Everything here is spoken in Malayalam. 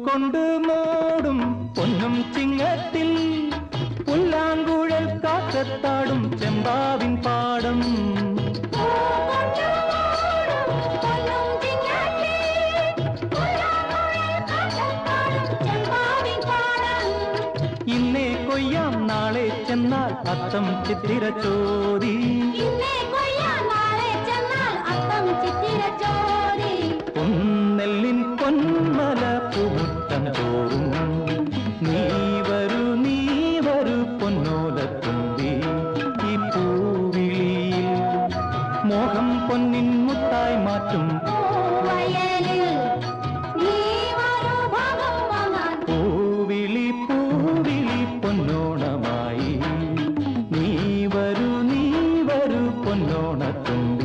കൊണ്ട് മൂടും പൊന്നും ചിങ്ങത്തിൽ പുല്ലാങ്കുഴൽ കാറ്റത്താടും ചെമ്പാവിൻ പാടം. ഇന്നേ കൊയ്യാം നാളെ ചെന്നാൽ അത്തം ചിത്തിര ചോദി. പൊന്നെല്ലിൻ പൊന്മല പൂമുറ്റം തോറും നീ വരൂ പൊന്നോലത്തുമ്പി. ഈ പൂവിളിയിൽ മോഹം പൊന്നിൻ മുത്തായി മാറ്റും പൂവിളി പൂവിളി പൊന്നോണമായി. നീ വരൂ പൊന്നോണത്തുമ്പി.